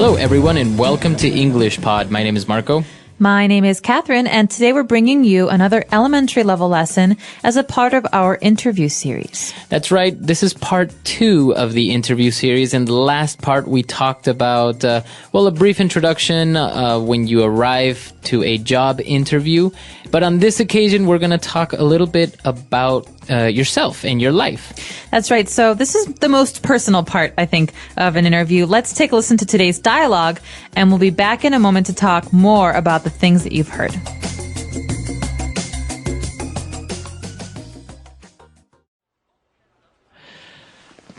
Hello, everyone, and welcome to English Pod. My name is Marco. My name is Catherine, and today we're bringing you another elementary level lesson as a part of our interview series. That's right. This is part 2 of the interview series. In the last part, we talked about, a brief introduction when you arrive to a job interview. But on this occasion, we're going to talk a little bit about yourself and your life. That's right. So this is the most personal part, I think, of an interview. Let's take a listen to today's dialogue, and we'll be back in a moment to talk more about the things that you've heard.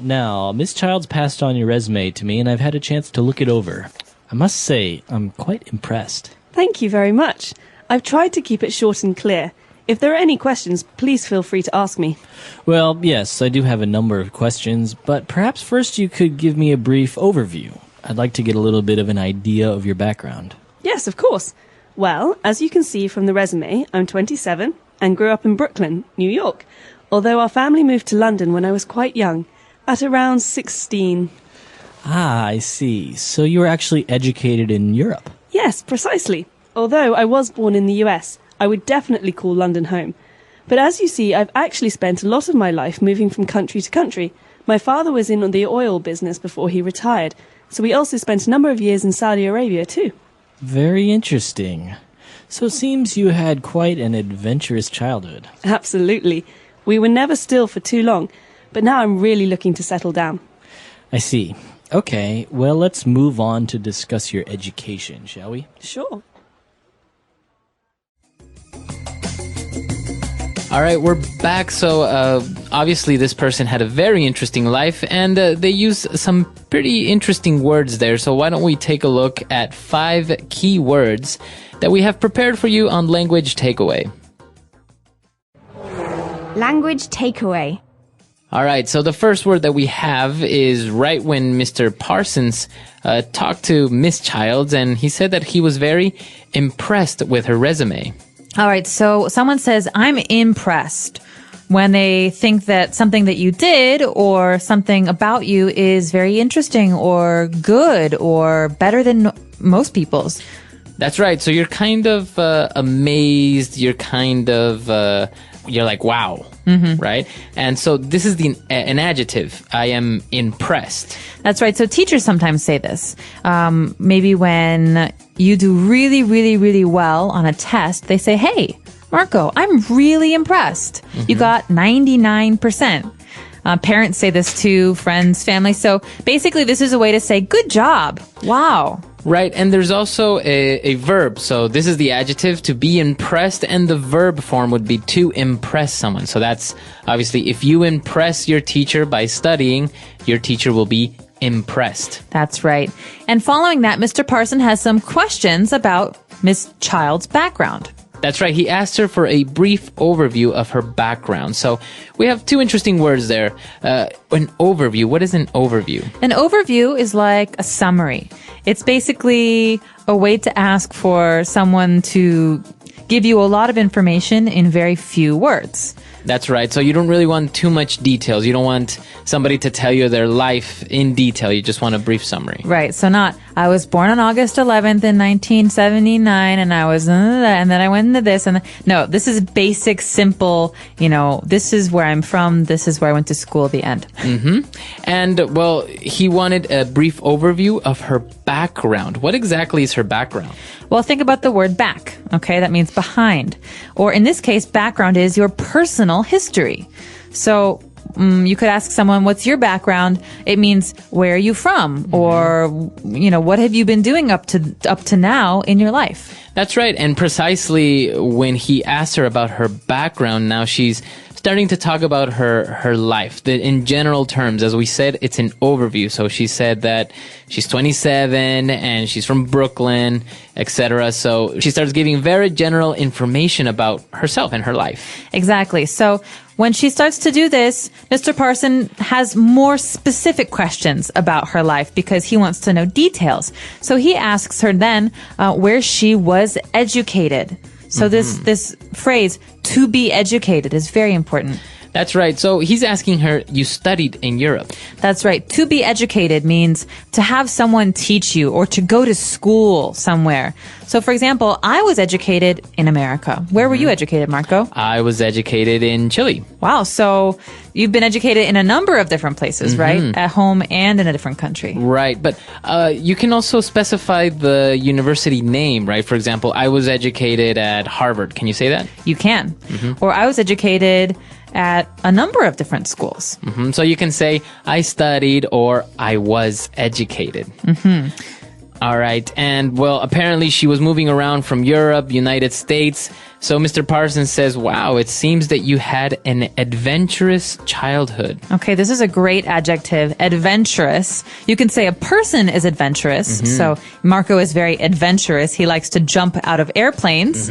Now, Miss Childs passed on your resume to me, and I've had a chance to look it over. I must say, I'm quite impressed. Thank you very much. I've tried to keep it short and clear. If there are any questions, please feel free to ask me. Well, yes, I do have a number of questions, but perhaps first you could give me a brief overview. I'd like to get a little bit of an idea of your background. Yes, of course. Well, as you can see from the resume, I'm 27 and grew up in Brooklyn, New York, although our family moved to London when I was quite young, at around 16. Ah, I see. So you were actually educated in Europe? Yes, precisely. Although I was born in the US, I would definitely call London home. But as you see, I've actually spent a lot of my life moving from country to country. My father was in the oil business before he retired, so we also spent a number of years in Saudi Arabia too. Very interesting. So it seems you had quite an adventurous childhood. Absolutely. We were never still for too long, but now I'm really looking to settle down. I see. Okay, well, let's move on to discuss your education, shall we? Sure. All right, we're back. So obviously this person had a very interesting life, and they use some pretty interesting words there. So why don't we take a look at 5 key words that we have prepared for you on Language Takeaway. Language takeaway. All right, so the first word that we have is right when Mr. Parsons talked to Miss Childs, and he said that he was very impressed with her resume. All right, so someone says, I'm impressed when they think that something that you did or something about you is very interesting or good or better than most people's. That's right. So you're kind of amazed. You're kind of, you're like, wow, right? And so this is an adjective. I am impressed. That's right. So teachers sometimes say this. Maybe when you do really, really, really well on a test, they say, hey, Marco, I'm really impressed. You got 99%. Parents say this to friends, family. So basically, this is a way to say, good job. Wow. Right, and there's also a verb. So this is the adjective, to be impressed, and the verb form would be to impress someone. So that's obviously, if you impress your teacher by studying, your teacher will be impressed. That's right. And following that, Mr. Parson has some questions about Miss Child's background. That's right. He asked her for a brief overview of her background. So we have 2 interesting words there. An overview. What is an overview? An overview is like a summary. It's basically a way to ask for someone to give you a lot of information in very few words. That's right. So you don't really want too much details. You don't want somebody to tell you their life in detail. You just want a brief summary. Right. So not, I was born on August 11th in 1979 and I was, and then I went into this. No, this is basic, simple, this is where I'm from. This is where I went to school, the end. And, well, he wanted a brief overview of her background. What exactly is her background? Well, think about the word back. Okay. That means behind. Or in this case, background is your personal history. So you could ask someone, what's your background? It means, where are you from? Or, what have you been doing up to now in your life? That's right. And precisely when he asked her about her background, now she's starting to talk about her life. In general terms, as we said, it's an overview. So she said that she's 27 and she's from Brooklyn, etc. So she starts giving very general information about herself and her life. Exactly. So when she starts to do this, Mr. Parson has more specific questions about her life because he wants to know details. So he asks her then where she was educated. So this phrase, to be educated, is very important. That's right. So he's asking her, you studied in Europe. That's right. To be educated means to have someone teach you or to go to school somewhere. So, for example, I was educated in America. Where were you educated, Marco? I was educated in Chile. Wow. So you've been educated in a number of different places, right? At home and in a different country. Right. But you can also specify the university name, right? For example, I was educated at Harvard. Can you say that? You can. Or I was educated at a number of different schools. So you can say, I studied or I was educated. All right. And well, apparently she was moving around from Europe, United States. So Mr. Parsons says, wow, it seems that you had an adventurous childhood. Okay, this is a great adjective, adventurous. You can say a person is adventurous. So Marco is very adventurous. He likes to jump out of airplanes.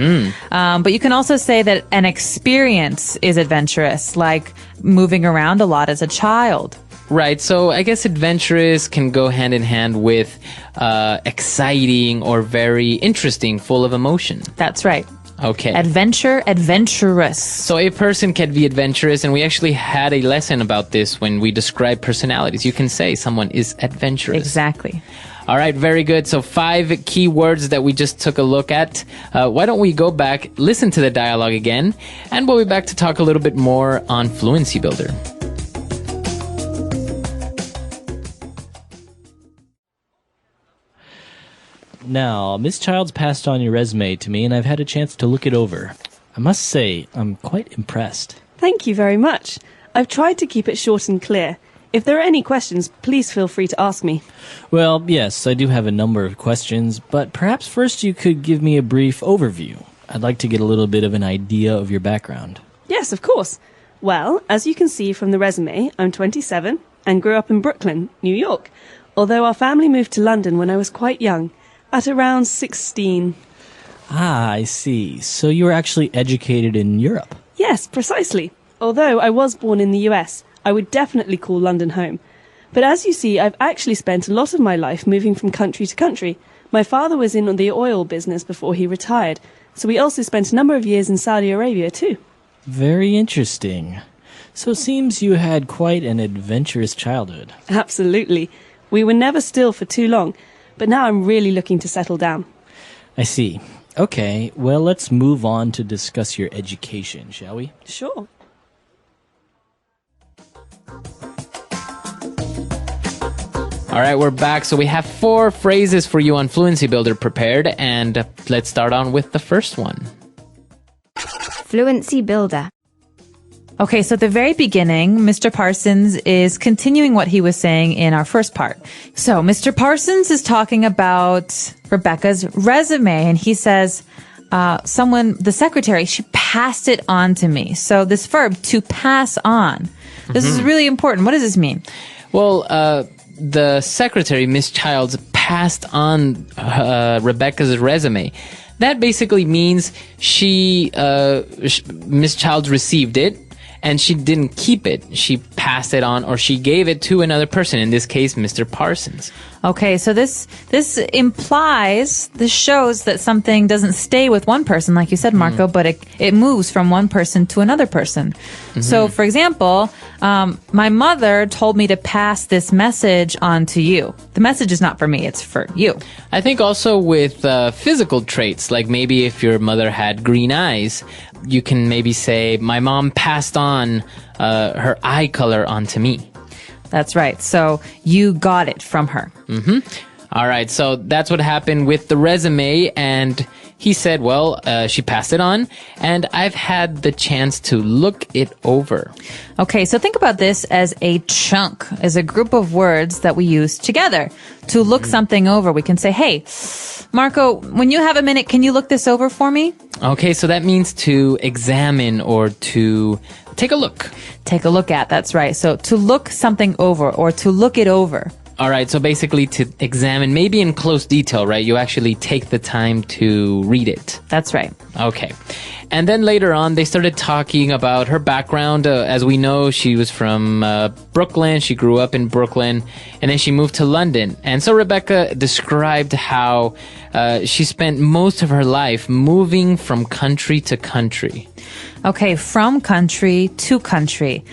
But you can also say that an experience is adventurous, like moving around a lot as a child. Right. So I guess adventurous can go hand in hand with exciting or very interesting, full of emotion. That's right. Okay. Adventure, adventurous. So a person can be adventurous, and we actually had a lesson about this when we describe personalities. You can say someone is adventurous. Exactly. All right, very good. So 5 key words that we just took a look at. Why don't we go back, listen to the dialogue again, and we'll be back to talk a little bit more on Fluency Builder. Now, Miss Childs passed on your resume to me, and I've had a chance to look it over. I must say, I'm quite impressed. Thank you very much. I've tried to keep it short and clear. If there are any questions, please feel free to ask me. Well, yes, I do have a number of questions, but perhaps first you could give me a brief overview. I'd like to get a little bit of an idea of your background. Yes, of course. Well, as you can see from the resume, I'm 27 and grew up in Brooklyn, New York, although our family moved to London when I was quite young, at around 16. Ah, I see. So you were actually educated in Europe? Yes, precisely. Although I was born in the US, I would definitely call London home. But as you see, I've actually spent a lot of my life moving from country to country. My father was in the oil business before he retired, so we also spent a number of years in Saudi Arabia too. Very interesting. So it seems you had quite an adventurous childhood. Absolutely. We were never still for too long, but now I'm really looking to settle down. I see. Okay, well, let's move on to discuss your education, shall we? Sure. All right, we're back. So we have 4 phrases for you on Fluency Builder prepared, and let's start on with the first one. Fluency Builder. Okay, so at the very beginning, Mr. Parsons is continuing what he was saying in our first part. So Mr. Parsons is talking about Rebecca's resume, and he says, the secretary, she passed it on to me. So this verb, to pass on, this is really important. What does this mean? Well, the secretary, Miss Childs, passed on Rebecca's resume. That basically means Miss Childs received it, and she didn't keep it. She passed it on, or she gave it to another person, in this case, Mr. Parsons. Okay, so this shows that something doesn't stay with one person, like you said, Marco, but it moves from one person to another person. So, for example, my mother told me to pass this message on to you. The message is not for me, it's for you. I think also with physical traits, like maybe if your mother had green eyes, you can maybe say, my mom passed on her eye color onto me. That's right. So you got it from her. All right. So that's what happened with the resume. And he said, well, she passed it on, and I've had the chance to look it over. Okay. So think about this as a chunk, as a group of words that we use together. To look something over, we can say, hey, Marco, when you have a minute, can you look this over for me? Okay. So that means to examine or to take a look. Take a look at, that's right. So to look something over or to look it over. All right, so basically to examine, maybe in close detail, right? You actually take the time to read it. That's right. Okay. And then later on, they started talking about her background. As we know, she was from Brooklyn. She grew up in Brooklyn, and then she moved to London. And so Rebecca described how she spent most of her life moving from country to country. Okay, from country to country.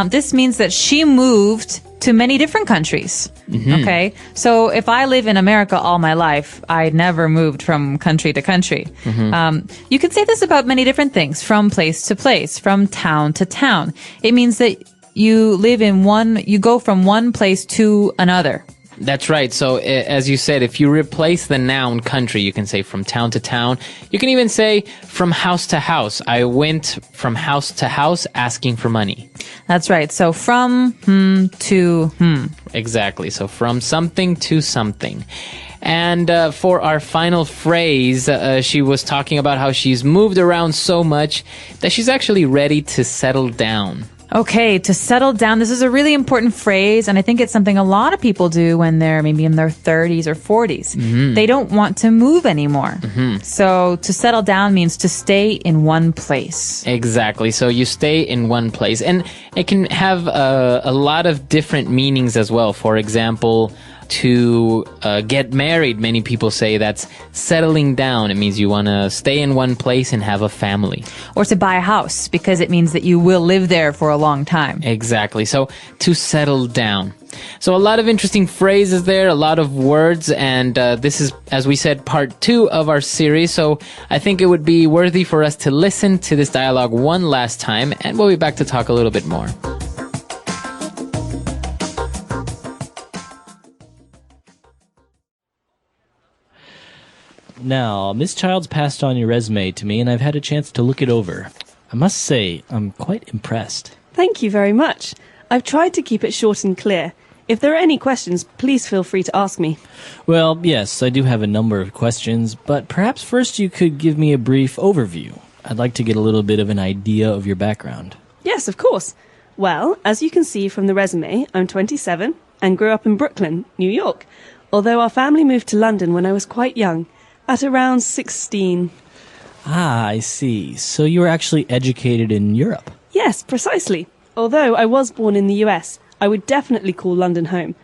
This means that she moved to many different countries. Okay, so if I live in America all my life, I never moved from country to country. You can say this about many different things, from place to place, from town to town. It means that you go from one place to another. That's right. So as you said, if you replace the noun country, you can say from town to town. You can even say from house to house. I went from house to house asking for money. That's right. So from to Exactly. So from something to something. And for our final phrase, she was talking about how she's moved around so much that she's actually ready to settle down. Okay, to settle down. This is a really important phrase, and I think it's something a lot of people do when they're maybe in their 30s or 40s. They don't want to move anymore. So to settle down means to stay in one place. Exactly. So you stay in one place. And it can have a lot of different meanings as well. For example, to get married, many people say that's settling down. It means you want to stay in one place and have a family. Or to buy a house, because it means that you will live there for a long time. Exactly. So to settle down. So a lot of interesting phrases there, a lot of words, and this is, as we said, part 2 of our series. So I think it would be worthy for us to listen to this dialogue one last time, and we'll be back to talk a little bit more. Now, Miss Childs passed on your resume to me, and I've had a chance to look it over. I must say, I'm quite impressed. Thank you very much. I've tried to keep it short and clear. If there are any questions, please feel free to ask me. Well, yes, I do have a number of questions, but perhaps first you could give me a brief overview. I'd like to get a little bit of an idea of your background. Yes, of course. Well, as you can see from the resume, I'm 27 and grew up in Brooklyn, New York, although our family moved to London when I was quite young, at around 16. Ah, I see. So you were actually educated in Europe? Yes, precisely. Although I was born in the US, I would definitely call London home.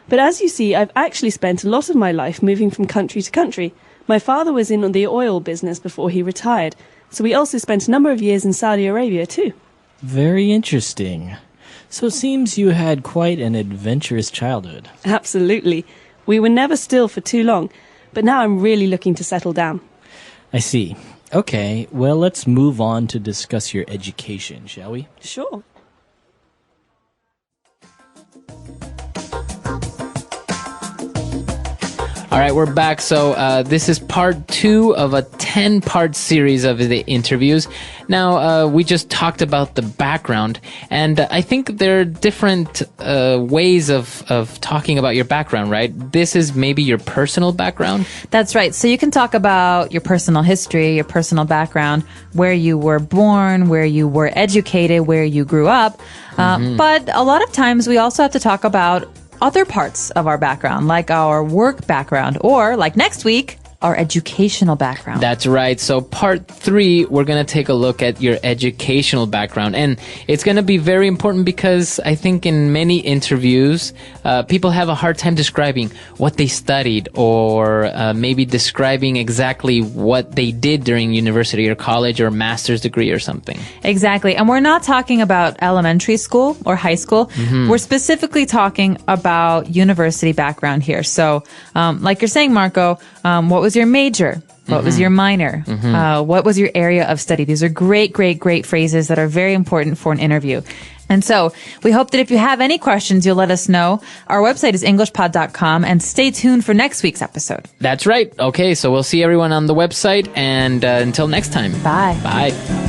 But as you see, I've actually spent a lot of my life moving from country to country. My father was in the oil business before he retired, so we also spent a number of years in Saudi Arabia too. Very interesting. So it seems you had quite an adventurous childhood. Absolutely. We were never still for too long, but now I'm really looking to settle down. I see. Okay, well, let's move on to discuss your education, shall we? Sure. All right, we're back. So this is part 2 of a 10-part series of the interviews. Now, we just talked about the background, and I think there are different ways of talking about your background, right? This is maybe your personal background. That's right. So you can talk about your personal history, your personal background, where you were born, where you were educated, where you grew up. But a lot of times we also have to talk about other parts of our background, like our work background, or like next week, our educational background. That's right. So part 3, we're going to take a look at your educational background. And it's going to be very important because I think in many interviews, people have a hard time describing what they studied or maybe describing exactly what they did during university or college or master's degree or something. Exactly. And we're not talking about elementary school or high school. We're specifically talking about university background here. So, like you're saying, Marco, what was your major? What was your minor? What was your area of study? These are great, great, great phrases that are very important for an interview. And so we hope that if you have any questions, you'll let us know. Our website is englishpod.com, and stay tuned for next week's episode. That's right. Okay, so we'll see everyone on the website, and until next time. Bye. Bye.